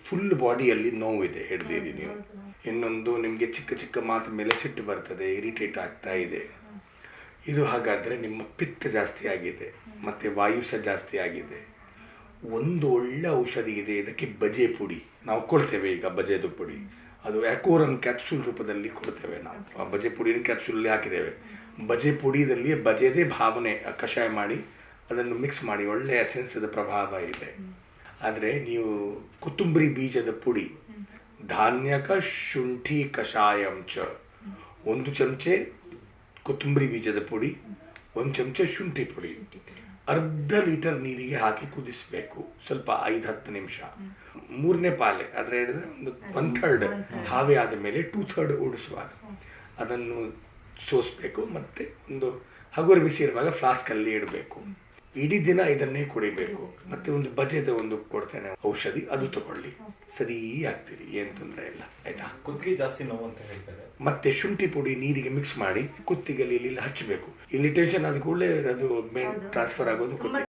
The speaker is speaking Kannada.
ಫುಲ್ ಬಾಡಿಯಲ್ಲಿ ನೋವಿದೆ ಹಿಡ್ದಿರಿ ನೀವು. ಇನ್ನೊಂದು ನಿಮಗೆ ಚಿಕ್ಕ ಚಿಕ್ಕ ಮಾತು ಮೇಲೆ ಸಿಟ್ಟು ಬರ್ತದೆ, ಇರಿಟೇಟ್ ಆಗ್ತಾ ಇದೆ. ಇದು ಹಾಗಾದರೆ ನಿಮ್ಮ ಪಿತ್ತ ಜಾಸ್ತಿ ಆಗಿದೆ ಮತ್ತು ವಾಯುಸ ಜಾಸ್ತಿ ಆಗಿದೆ. ಒಂದು ಒಳ್ಳೆ ಔಷಧಿ ಇದೆ, ಇದಕ್ಕೆ ಬಜೆ ಪುಡಿ ನಾವು ಕೊಡ್ತೇವೆ. ಈಗ ಬಜೆದು ಪುಡಿ ಅದು ಆ್ಯಕ್ಯೂರನ್ ಕ್ಯಾಪ್ಸೂಲ್ ರೂಪದಲ್ಲಿ ಕೊಡ್ತೇವೆ ನಾವು. ಆ ಬಜೆ ಪುಡಿನ ಕ್ಯಾಪ್ಸೂಲಲ್ಲಿ ಹಾಕಿದ್ದೇವೆ. ಬಜೆ ಪುಡಿದಲ್ಲಿ ಬಜೆದೇ ಭಾವನೆ ಕಷಾಯ ಮಾಡಿ ಅದನ್ನು ಮಿಕ್ಸ್ ಮಾಡಿ ಒಳ್ಳೆ ಎಸೆನ್ಸದ ಪ್ರಭಾವ ಇದೆ. ಆದರೆ ನೀವು ಕೊತ್ತಂಬರಿ ಬೀಜದ ಪುಡಿ, ಧಾನ್ಯಕ ಶುಂಠಿ ಕಷಾಯಂಚ, 1 ಚಮಚೆ ಕೊತ್ತಂಬರಿ ಬೀಜದ ಪುಡಿ, 1 ಚಮಚೆ ಶುಂಠಿ ಪುಡಿ, ಅರ್ಧ ಲೀಟರ್ ನೀರಿಗೆ ಹಾಕಿ ಕುದಿಸಬೇಕು ಸ್ವಲ್ಪ 5-10 ನಿಮಿಷ. 3ನೇ ಪಾಲೆ ಅದರ ಹೇಳಿದ್ರೆ ಒಂದು 1/3 ಹಾವೆ ಆದ ಮೇಲೆ 2/3 ಓಡಿಸುವಾಗ ಅದನ್ನು ಸೋಸಬೇಕು. ಮತ್ತು ಒಂದು ಹಗುರ ಬಿಸಿ ಇರುವಾಗ ಫ್ಲಾಸ್ಕಲ್ಲಿ ಇಡಬೇಕು. ಇಡೀ ದಿನ ಇದನ್ನೇ ಕುಡಿಬೇಕು. ಮತ್ತು ಒಂದು ಬಜೆದ ಒಂದು ಕೊಡ್ತೇನೆ ಔಷಧಿ, ಅದು ತಗೊಳ್ಳಿ, ಸರಿ ಆಗ್ತೀರಿ, ಏನು ತೊಂದರೆ ಇಲ್ಲ. ಆಯಿತಾ? ಕುತ್ತಿಗೆ ಜಾಸ್ತಿ ನೋವು ಅಂತ ಹೇಳ್ತಾರೆ. ಮತ್ತು ಶುಂಠಿ ಪುಡಿ ನೀರಿಗೆ ಮಿಕ್ಸ್ ಮಾಡಿ ಕುತ್ತಿಗೆಯಲ್ಲಿ ಇಲ್ಲಿ ಹಚ್ಚಬೇಕು. ಇಲ್ಲಿ ಟೆನ್ಷನ್ ಆದ ಕೂಡಲೇ ಅದು ಮೇನ್ ಟ್ರಾನ್ಸ್ಫರ್ ಆಗೋದು ಕುತ್ತಿಗೆ.